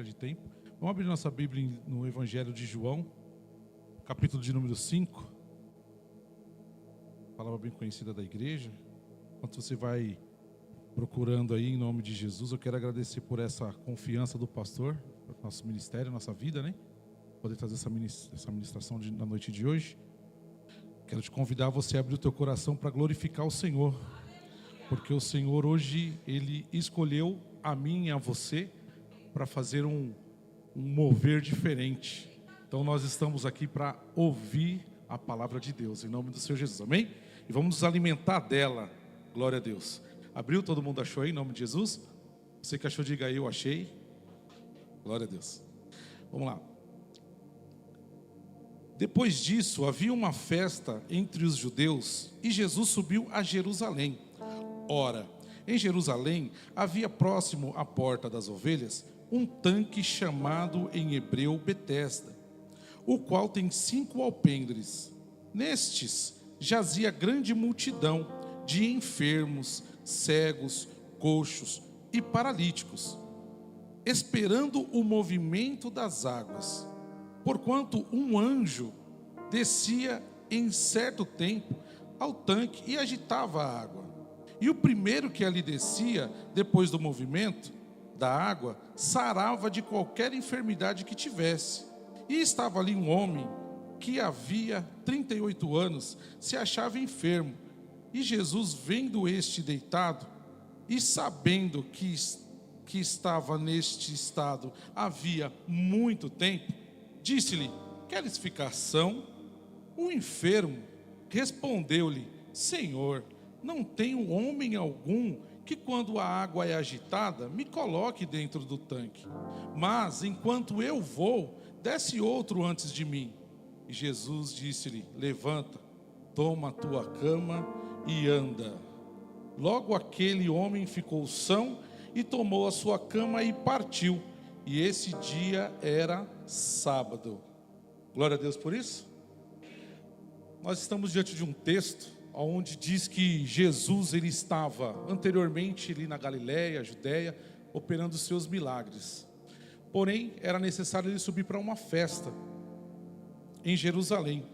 perda de tempo. Vamos abrir nossa Bíblia no Evangelho de João, capítulo de número 5. Palavra bem conhecida da igreja. Enquanto você vai procurando aí, em nome de Jesus, eu quero agradecer por essa confiança do pastor, para o nosso ministério, nossa vida, né? Poder trazer essa ministração na noite de hoje. Quero te convidar a você abrir o teu coração para glorificar o Senhor, porque o Senhor hoje, Ele escolheu a mim e a você para fazer um mover diferente. Então nós estamos aqui para ouvir a palavra de Deus, em nome do Senhor Jesus, amém? E vamos nos alimentar dela, glória a Deus. Abriu? Todo mundo achou aí, em nome de Jesus? Você que achou, diga aí, eu achei. Glória a Deus. Vamos lá. Depois disso, havia uma festa entre os judeus e Jesus subiu a Jerusalém. Ora, em Jerusalém havia próximo à porta das ovelhas um tanque chamado em hebreu Betesda, o qual tem 5 alpendres. Nestes jazia grande multidão de enfermos, cegos, coxos e paralíticos, esperando o movimento das águas. Porquanto um anjo descia em certo tempo ao tanque e agitava a água. E o primeiro que ali descia, depois do movimento da água, sarava de qualquer enfermidade que tivesse. E estava ali um homem que havia 38 anos, se achava enfermo. E Jesus, vendo este deitado, e sabendo que estava neste estado havia muito tempo, disse-lhe: queres ficar são? O enfermo respondeu-lhe: Senhor, não tenho homem algum que, quando a água é agitada, me coloque dentro do tanque. Mas, enquanto eu vou, desce outro antes de mim. E Jesus disse-lhe: levanta, toma a tua cama e anda. Logo aquele homem ficou são e tomou a sua cama e partiu. E esse dia era sábado. Glória a Deus por isso. Nós estamos diante de um texto onde diz que Jesus, ele estava anteriormente ali na Galiléia, Judéia, operando os seus milagres. Porém, era necessário ele subir para uma festa em Jerusalém.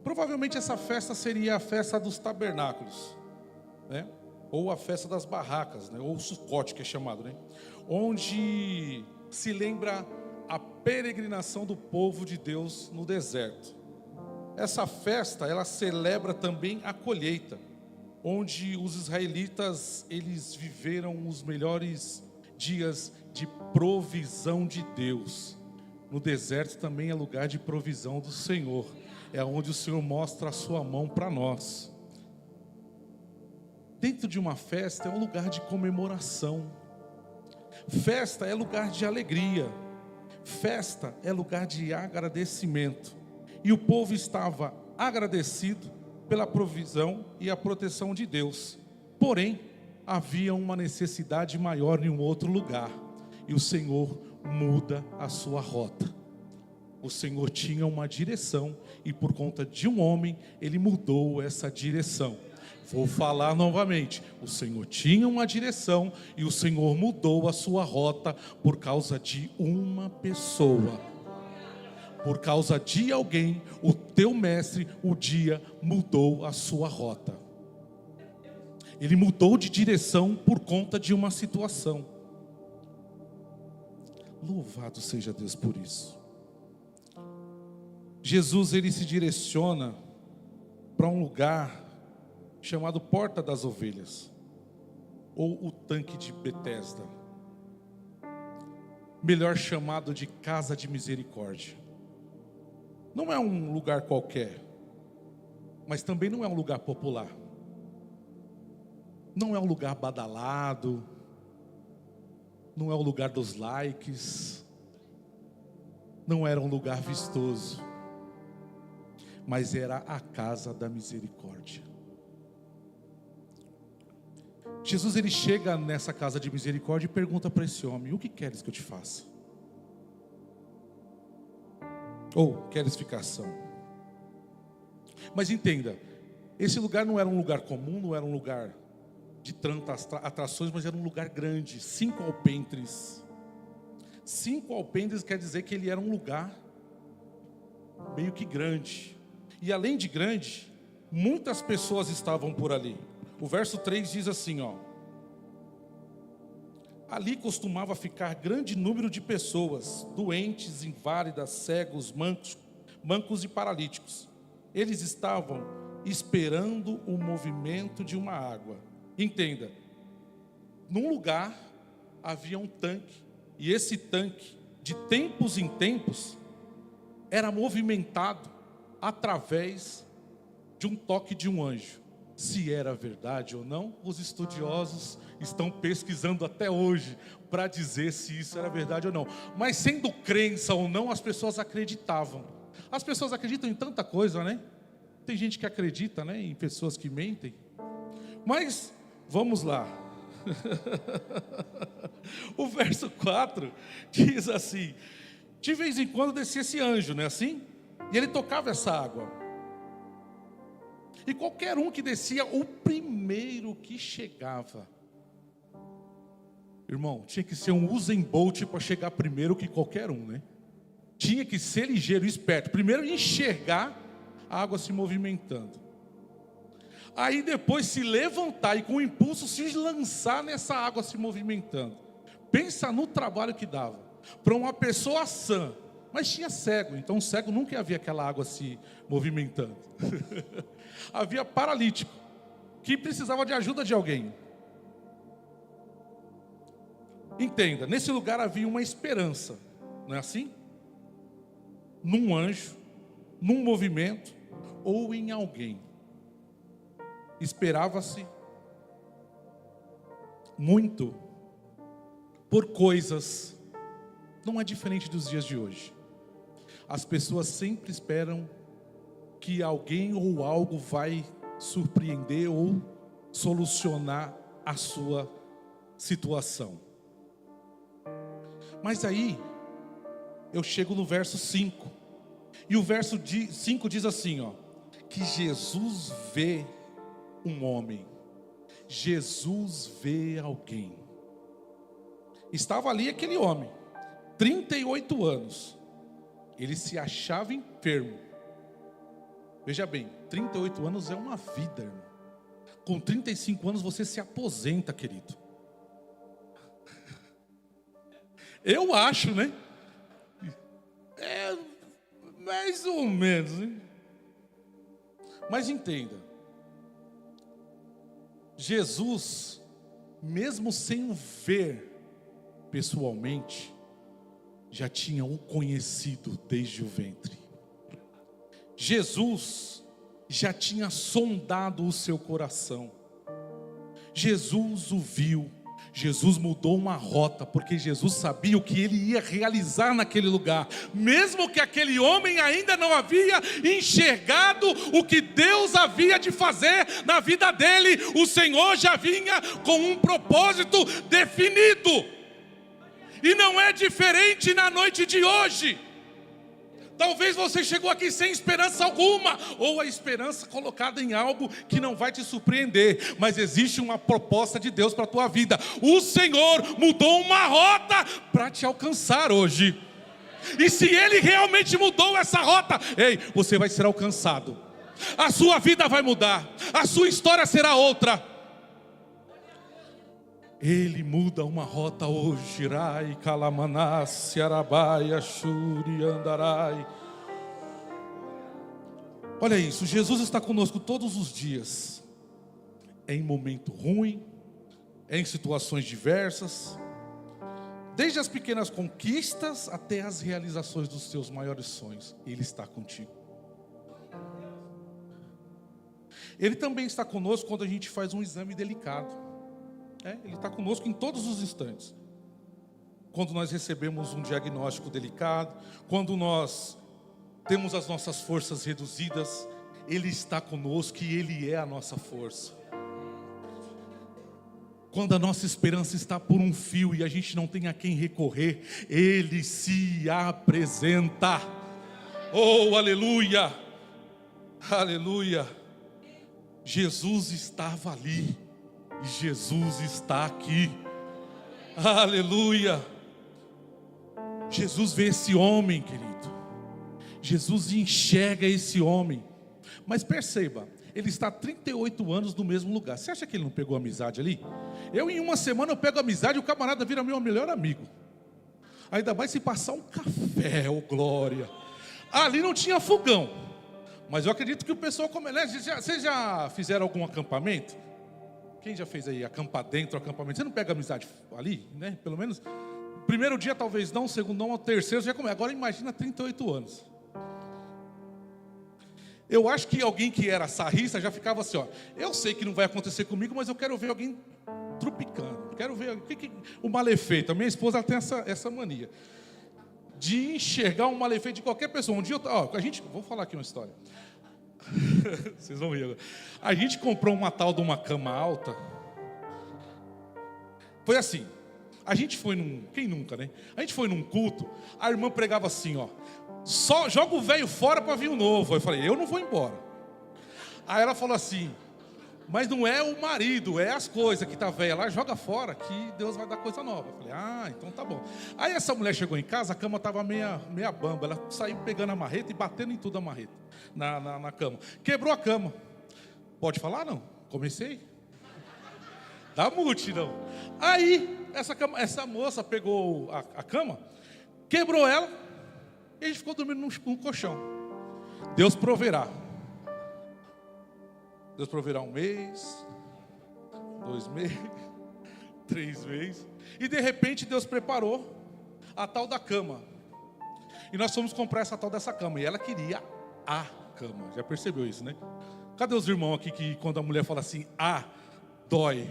Provavelmente essa festa seria a festa dos tabernáculos, né? Ou a festa das barracas, né? Ou o Sucote, que é chamado, né? Onde se lembra a peregrinação do povo de Deus no deserto. Essa festa, ela celebra também a colheita, onde os israelitas, eles viveram os melhores dias de provisão de Deus. No deserto também é lugar de provisão do Senhor, é onde o Senhor mostra a sua mão para nós. Dentro de uma festa é um lugar de comemoração. Festa é lugar de alegria. Festa é lugar de agradecimento. E o povo estava agradecido pela provisão e a proteção de Deus. Porém, havia uma necessidade maior em um outro lugar. E o Senhor muda a sua rota. O Senhor tinha uma direção e por conta de um homem, ele mudou essa direção. Vou falar novamente, o Senhor tinha uma direção e o Senhor mudou a sua rota por causa de uma pessoa. Por causa de alguém, o teu mestre, o dia mudou a sua rota. Ele mudou de direção por conta de uma situação. Louvado seja Deus por isso. Jesus, ele se direciona para um lugar chamado Porta das Ovelhas, ou o tanque de Betesda, melhor chamado de Casa de Misericórdia. Não é um lugar qualquer, mas também não é um lugar popular, não é um lugar badalado, não é o lugar dos likes, não era um lugar vistoso, mas era a casa da misericórdia. Jesus, ele chega nessa casa de misericórdia e pergunta para esse homem: o que queres que eu te faça? Ou queres ficar são? Mas entenda, esse lugar não era um lugar comum, não era um lugar de tantas atrações, mas era um lugar grande, 5 alpendres. 5 alpendres quer dizer que ele era um lugar meio que grande. E além de grande, muitas pessoas estavam por ali. O verso 3 diz assim, ó: ali costumava ficar grande número de pessoas, doentes, inválidas, cegos, mancos e paralíticos. Eles estavam esperando o movimento de uma água. Entenda, num lugar havia um tanque, e esse tanque, de tempos em tempos, era movimentado através de um toque de um anjo. Se era verdade ou não, os estudiosos estão pesquisando até hoje para dizer se isso era verdade ou não. Mas sendo crença ou não, as pessoas acreditavam. As pessoas acreditam em tanta coisa, né? Tem gente que acredita, né, em pessoas que mentem. Mas vamos lá. O verso 4 diz assim: de vez em quando descia esse anjo, não é assim? E ele tocava essa água. E qualquer um que descia, o primeiro que chegava, irmão, tinha que ser um Usain Bolt para chegar primeiro que qualquer um, né? Tinha que ser ligeiro, esperto. Primeiro enxergar a água se movimentando. Aí depois se levantar e com o impulso se lançar nessa água se movimentando. Pensa no trabalho que dava para uma pessoa sã, mas tinha cego, então o cego nunca ia ver aquela água se movimentando. Havia paralítico que precisava de ajuda de alguém. Entenda, nesse lugar havia uma esperança, não é assim? Num anjo, num movimento ou em alguém. Esperava-se muito por coisas. Não é diferente dos dias de hoje. As pessoas sempre esperam que alguém ou algo vai surpreender ou solucionar a sua situação. Mas aí eu chego no verso 5. E o verso 5 diz assim, ó: que Jesus vê um homem. Jesus vê alguém. Estava ali aquele homem, 38 anos. Ele se achava enfermo. Veja bem, 38 anos é uma vida, irmão. Com 35 anos você se aposenta, querido. Eu acho, né? É mais ou menos, hein? Mas entenda, Jesus, mesmo sem o ver pessoalmente, já tinha o conhecido desde o ventre. Jesus já tinha sondado o seu coração. Jesus o viu. Jesus mudou uma rota, porque Jesus sabia o que ele ia realizar naquele lugar. Mesmo que aquele homem ainda não havia enxergado o que Deus havia de fazer na vida dele, o Senhor já vinha com um propósito definido. E não é diferente na noite de hoje. Talvez você chegou aqui sem esperança alguma, ou a esperança colocada em algo que não vai te surpreender, mas existe uma proposta de Deus para a tua vida. O Senhor mudou uma rota para te alcançar hoje. E se Ele realmente mudou essa rota, ei, você vai ser alcançado. A sua vida vai mudar, a sua história será outra. Ele muda uma rota hoje. Rai, Kalamanás, Arabai, Ashuri, Andarai. Olha isso, Jesus está conosco todos os dias. É em momento ruim, é em situações diversas. Desde as pequenas conquistas até as realizações dos seus maiores sonhos. Ele está contigo. Ele também está conosco quando a gente faz um exame delicado. Ele está conosco em todos os instantes. Quando nós recebemos um diagnóstico delicado, quando nós temos as nossas forças reduzidas, Ele está conosco e Ele é a nossa força. Quando a nossa esperança está por um fio e a gente não tem a quem recorrer, Ele se apresenta. Oh, aleluia! Aleluia! Jesus estava ali. E Jesus está aqui. Aleluia. Jesus vê esse homem, querido. Jesus enxerga esse homem. Mas perceba, ele está 38 anos no mesmo lugar. Você acha que ele não pegou amizade ali? Em uma semana eu pego amizade e o camarada vira meu melhor amigo. Ainda mais se passar um café, ô glória. Ali não tinha fogão. Mas eu acredito que o pessoal Vocês já fizeram algum acampamento? Quem já fez aí? Acampar dentro, acampamento. Você não pega amizade ali, né? Pelo menos, primeiro dia talvez não, segundo não, terceiro já começa. Agora imagina 38 anos. Eu acho que alguém que era sarrista já ficava assim, ó. Eu sei que não vai acontecer comigo, mas eu quero ver alguém trupicando. Quero ver o malefeito. A minha esposa ela tem essa mania de enxergar um malefeito de qualquer pessoa. Um dia vou falar aqui uma história. Vocês vão rir agora. A gente comprou uma tal de uma cama alta. Foi assim. A gente foi quem nunca, né? A gente foi num culto. A irmã pregava assim, ó. Só joga o velho fora para vir o novo. Eu falei, eu não vou embora. Aí ela falou assim, mas não é o marido, é as coisas que tá velha lá, joga fora que Deus vai dar coisa nova. Eu falei, então tá bom. Aí essa mulher chegou em casa, a cama estava meia bamba. Ela saiu pegando a marreta e batendo em tudo a marreta na cama. Quebrou a cama. Pode falar não? Comecei. Dá mute não. Aí essa moça pegou a cama, quebrou ela e a gente ficou dormindo num colchão. Deus proverá. Deus proverá 1 mês, 2 meses, 3 meses. E de repente Deus preparou a tal da cama. E nós fomos comprar essa tal dessa cama. E ela queria a cama. Já percebeu isso, né? Cadê os irmãos aqui que quando a mulher fala assim, dói?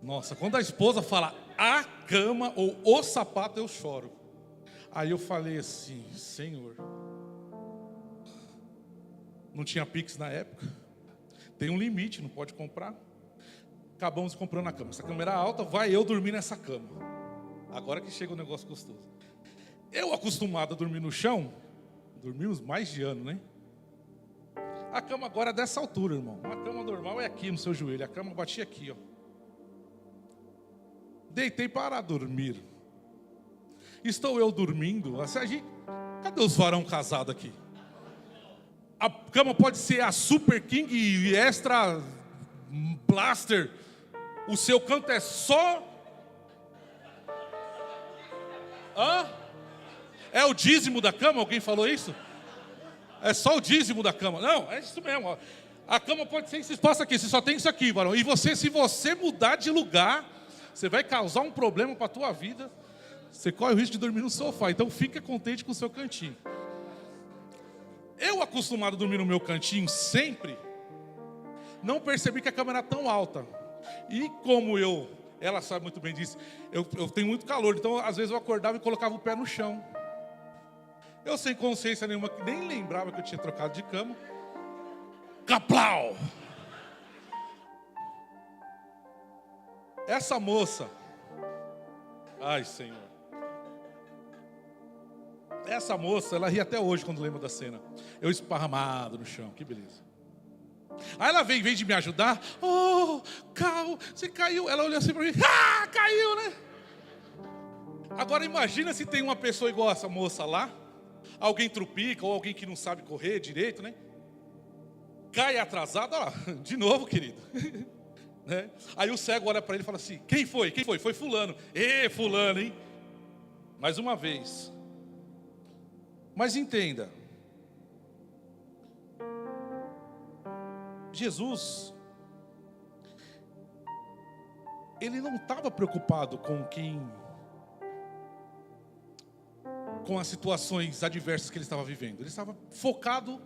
Nossa, quando a esposa fala a cama ou o sapato, eu choro. Aí eu falei assim, Senhor... Não tinha Pix na época. Tem um limite, não pode comprar. Acabamos comprando a cama. Essa cama era alta, vai eu dormir nessa cama. Agora que chega o negócio gostoso. Eu acostumado a dormir no chão, dormimos mais de ano, né? A cama agora é dessa altura, irmão. Uma cama normal é aqui no seu joelho. A cama batia aqui, ó. Deitei para dormir. Estou eu dormindo. Cadê os varão casados aqui? A cama pode ser a Super King e Extra Blaster. O seu canto é só... É o dízimo da cama? Alguém falou isso? É só o dízimo da cama. Não, é isso mesmo. Ó. A cama pode ser esse espaço aqui. Você só tem isso aqui, varão. E se você mudar de lugar, você vai causar um problema para a tua vida. Você corre o risco de dormir no sofá. Então fica contente com o seu cantinho. Eu, acostumado a dormir no meu cantinho sempre, não percebi que a cama era tão alta. E como ela sabe muito bem disso, eu tenho muito calor, então às vezes eu acordava e colocava o pé no chão. Eu sem consciência nenhuma, nem lembrava que eu tinha trocado de cama. Caplau! Essa moça, ai Senhor. Essa moça, ela ri até hoje quando lembra da cena. Eu esparramado no chão, que beleza. Aí ela veio, em vez de me ajudar, Cal, você caiu. Ela olhou assim para mim, caiu, né? Agora imagina se tem uma pessoa igual essa moça lá, alguém trupica, ou alguém que não sabe correr direito, né? Cai atrasado, de novo, querido. Né? Aí o cego olha para ele e fala assim, quem foi? Quem foi? Foi fulano. Fulano, hein? Mais uma vez. Mas entenda, Jesus, ele não estava preocupado com as situações adversas que ele estava vivendo. Ele estava focado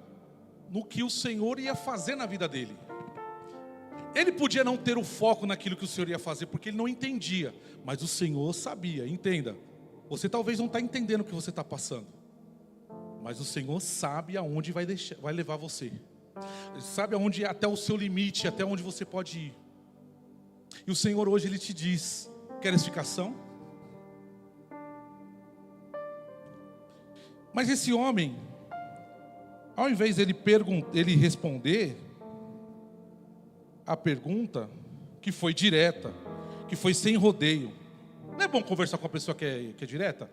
no que o Senhor ia fazer na vida dele. Ele podia não ter o foco naquilo que o Senhor ia fazer, porque ele não entendia, mas o Senhor sabia. Entenda, você talvez não está entendendo o que você está passando, mas o Senhor sabe aonde vai levar você. Ele sabe aonde, até o seu limite, até onde você pode ir. E o Senhor hoje, Ele te diz, quer explicação? Mas esse homem, ao invés dele ele responder a pergunta, que foi direta, que foi sem rodeio, é bom conversar com a pessoa que é direta?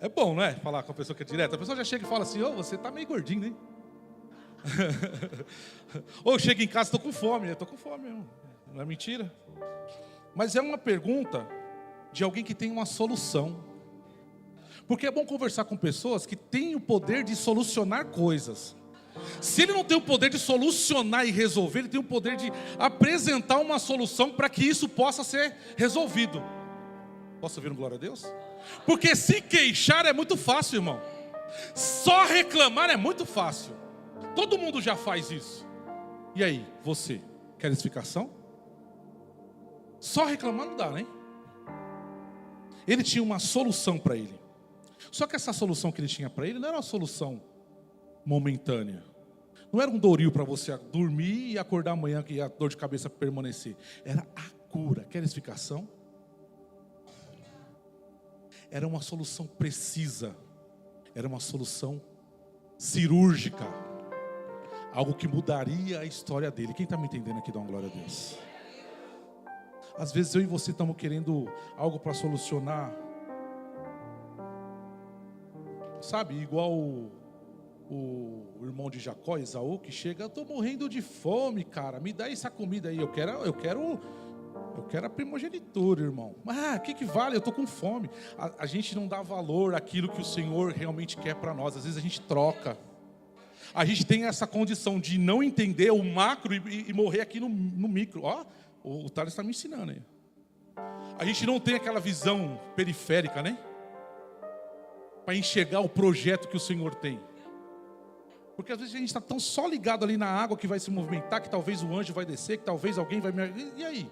É bom, não é? Falar com a pessoa que é direta. A pessoa já chega e fala assim: ô, você tá meio gordinho, né? Ou eu chego em casa, estou com fome. Eu estou com fome mesmo. Não é mentira? Mas é uma pergunta de alguém que tem uma solução. Porque é bom conversar com pessoas que têm o poder de solucionar coisas. Se ele não tem o poder de solucionar e resolver, ele tem o poder de apresentar uma solução para que isso possa ser resolvido. Posso ouvir um glória a Deus? Porque se queixar é muito fácil, irmão. Só reclamar é muito fácil. Todo mundo já faz isso. E aí, você quer explicação? Só reclamar não dá, né? Ele tinha uma solução para ele. Só que essa solução que ele tinha para ele não era uma solução momentânea. Não era um Doril para você dormir e acordar amanhã que a dor de cabeça permanecer. Era a cura. Quer explicação? Era uma solução precisa. Era uma solução cirúrgica. Algo que mudaria a história dele. Quem está me entendendo aqui, dá uma glória a Deus. Às vezes eu e você estamos querendo algo para solucionar. Sabe, igual o irmão de Jacó, Esaú, que chega: eu estou morrendo de fome, cara, me dá essa comida aí, eu quero a primogenitura, irmão. O que vale? Eu estou com fome. A gente não dá valor àquilo que o Senhor realmente quer para nós. Às vezes a gente troca. A gente tem essa condição de não entender o macro e morrer aqui no micro. O Thales está me ensinando aí. A gente não tem aquela visão periférica, né? Para enxergar o projeto que o Senhor tem. Porque às vezes a gente está tão só ligado ali na água que vai se movimentar, que talvez o anjo vai descer, que talvez alguém vai me... E aí?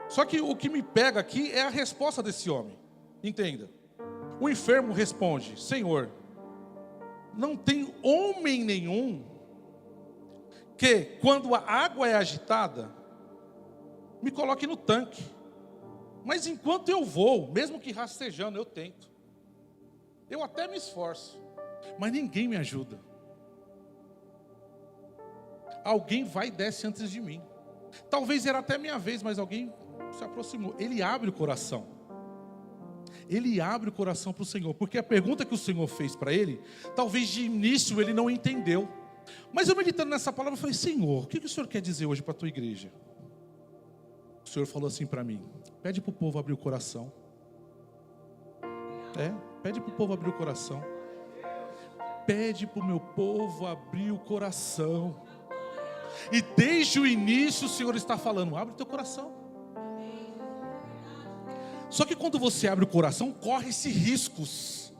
Só que o que me pega aqui é a resposta desse homem. Entenda. O enfermo responde: Senhor, não tem homem nenhum que, quando a água é agitada, me coloque no tanque. Mas enquanto eu vou, mesmo que rastejando, eu tento. Eu até me esforço, mas ninguém me ajuda. Alguém vai e desce antes de mim. Talvez era até minha vez, mas alguém se aproximou. Ele abre o coração. Ele abre o coração para o Senhor. Porque a pergunta que o Senhor fez para ele, talvez de início ele não entendeu. Mas eu meditando nessa palavra, eu falei: Senhor, o que o Senhor quer dizer hoje para a tua igreja? O Senhor falou assim para mim: pede para o povo abrir o coração. Pede para o povo abrir o coração. Pede para o meu povo abrir o coração. E desde o início o Senhor está falando: abre o teu coração. Só que quando você abre o coração, corre-se riscos.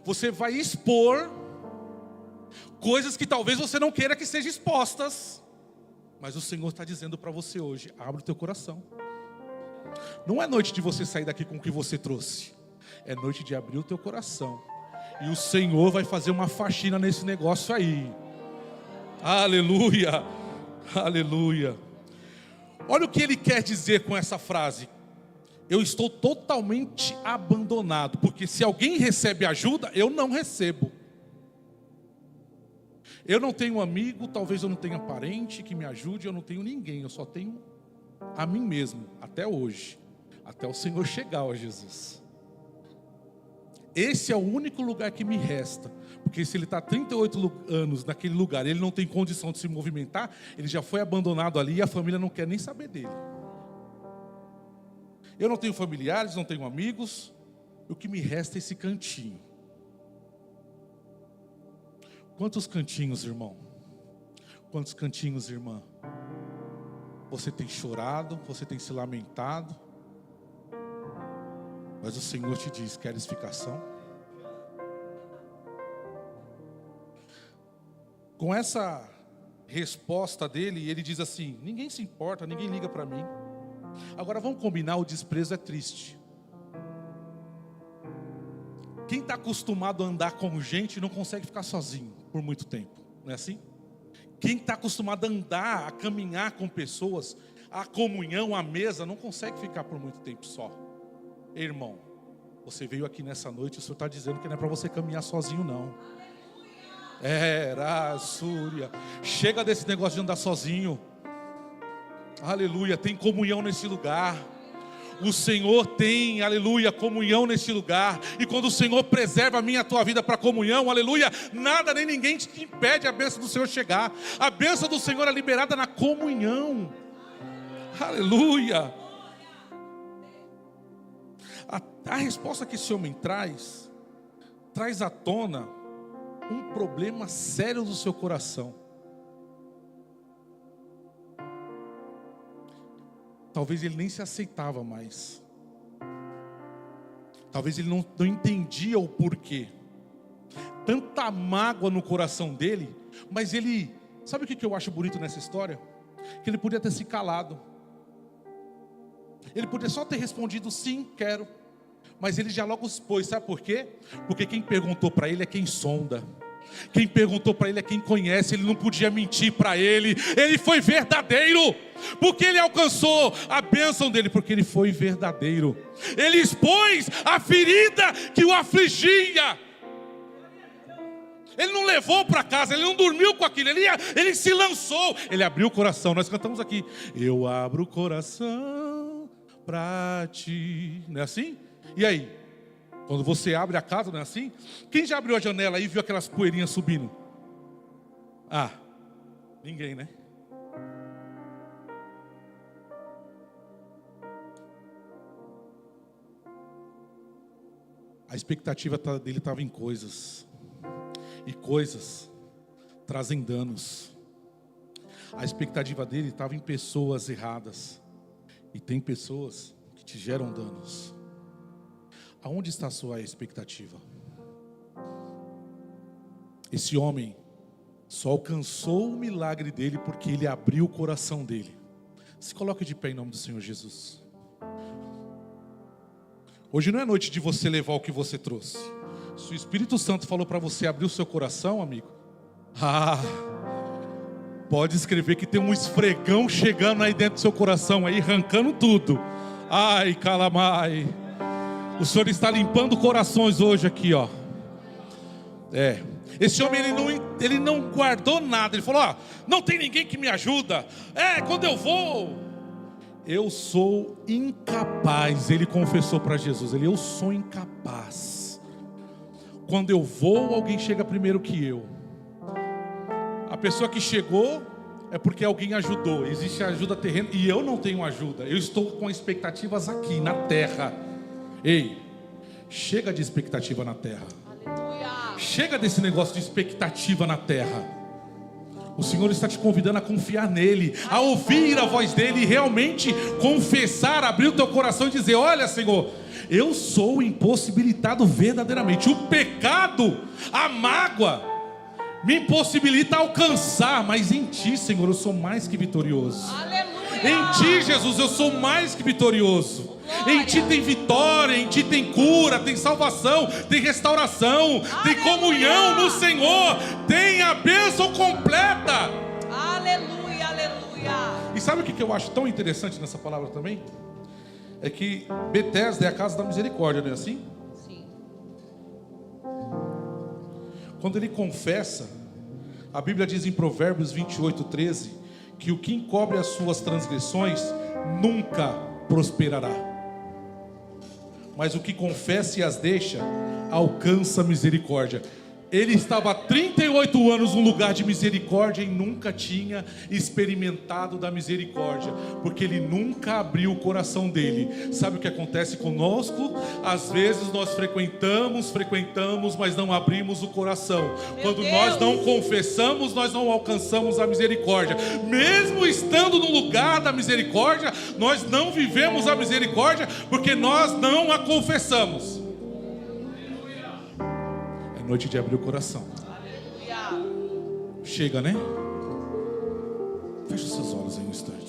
Você vai expor coisas que talvez você não queira que sejam expostas. Mas o Senhor está dizendo para você hoje: abre o teu coração. Não é noite de você sair daqui com o que você trouxe. É noite de abrir o teu coração. E o Senhor vai fazer uma faxina nesse negócio aí. Aleluia. Aleluia. Olha o que ele quer dizer com essa frase: eu estou totalmente abandonado. Porque se alguém recebe ajuda, eu não recebo. Eu não tenho amigo, talvez eu não tenha parente que me ajude, eu não tenho ninguém, eu só tenho a mim mesmo, até hoje, até o Senhor chegar, ó Jesus. Esse é o único lugar que me resta, porque se ele está 38 anos naquele lugar, ele não tem condição de se movimentar, ele já foi abandonado ali e a família não quer nem saber dele. Eu não tenho familiares, não tenho amigos, o que me resta é esse cantinho. Quantos cantinhos, irmão? Quantos cantinhos, irmã? Você tem chorado, você tem se lamentado, mas o Senhor te diz: queres ficação? Com essa resposta dele, ele diz assim: ninguém se importa, ninguém liga para mim. Agora vamos combinar, o desprezo é triste. Quem está acostumado a andar com gente não consegue ficar sozinho por muito tempo, não é assim? Quem está acostumado a andar, a caminhar com pessoas, a comunhão, a mesa, não consegue ficar por muito tempo só. Irmão, você veio aqui nessa noite, o Senhor está dizendo que não é para você caminhar sozinho não. Era Súria. Chega desse negócio de andar sozinho. Aleluia, tem comunhão nesse lugar. O Senhor tem, aleluia, comunhão nesse lugar. E quando o Senhor preserva a minha e a tua vida para comunhão, aleluia, nada nem ninguém te impede a bênção do Senhor chegar. A bênção do Senhor é liberada na comunhão. Aleluia. A resposta que esse homem traz à tona um problema sério do seu coração. Talvez ele nem se aceitava mais. Talvez ele não entendia o porquê. Tanta mágoa no coração dele. Mas ele, sabe o que eu acho bonito nessa história? Que ele podia ter se calado. Ele podia só ter respondido sim, quero. Mas ele já logo expôs, sabe por quê? Porque quem perguntou para ele é quem sonda. Quem perguntou para ele é quem conhece. Ele não podia mentir para ele. Ele foi verdadeiro. Porque ele alcançou a bênção dele, porque ele foi verdadeiro. Ele expôs a ferida que o afligia. Ele não levou para casa, ele não dormiu com aquilo, ele se lançou, ele abriu o coração. Nós cantamos aqui: eu abro o coração para ti. Não é assim? E aí? Quando você abre a casa, não é assim? Quem já abriu a janela aí e viu aquelas poeirinhas subindo? Ah, ninguém, né? A expectativa dele estava em coisas. E coisas trazem danos. A expectativa dele estava em pessoas erradas. E tem pessoas que te geram danos. Aonde está a sua expectativa? Esse homem só alcançou o milagre dele porque ele abriu o coração dele. Se coloque de pé em nome do Senhor Jesus. Hoje não é noite de você levar o que você trouxe. Se o Espírito Santo falou para você abrir o seu coração, amigo, pode escrever que tem um esfregão chegando aí dentro do seu coração, aí arrancando tudo. Ai, calamai. O Senhor está limpando corações hoje aqui, ó. Esse homem ele não guardou nada. Ele falou: não tem ninguém que me ajuda. Quando eu vou, eu sou incapaz. Ele confessou para Jesus: eu sou incapaz. Quando eu vou, alguém chega primeiro que eu. A pessoa que chegou é porque alguém ajudou. Existe ajuda terrena e eu não tenho ajuda. Eu estou com expectativas aqui na terra. Ei, chega de expectativa na terra. Aleluia. Chega desse negócio de expectativa na terra. O Senhor está te convidando a confiar nele, a ouvir a voz dele e realmente confessar, abrir o teu coração e dizer: olha, Senhor, eu sou impossibilitado verdadeiramente. O pecado, a mágoa me impossibilita alcançar, mas em ti, Senhor, eu sou mais que vitorioso. Aleluia. Em ti, Jesus, eu sou mais que vitorioso. Glória. Em ti tem vitória, em ti tem cura, tem salvação, tem restauração, aleluia, tem comunhão no Senhor, tem a bênção completa. Aleluia, aleluia. E sabe o que eu acho tão interessante nessa palavra também? É que Betesda é a casa da misericórdia, não é assim? Sim. Quando ele confessa, a Bíblia diz em Provérbios 28:13 que o que encobre as suas transgressões nunca prosperará, mas o que confessa e as deixa alcança misericórdia. Ele estava há 38 anos num lugar de misericórdia e nunca tinha experimentado da misericórdia, porque ele nunca abriu o coração dele. Sabe o que acontece conosco? Às vezes nós frequentamos, mas não abrimos o coração. Quando nós não confessamos, nós não alcançamos a misericórdia. Mesmo estando no lugar da misericórdia, nós não vivemos a misericórdia, porque nós não a confessamos. Noite de abrir o coração. Aleluia. Chega, né? Feche os seus olhos em um instante.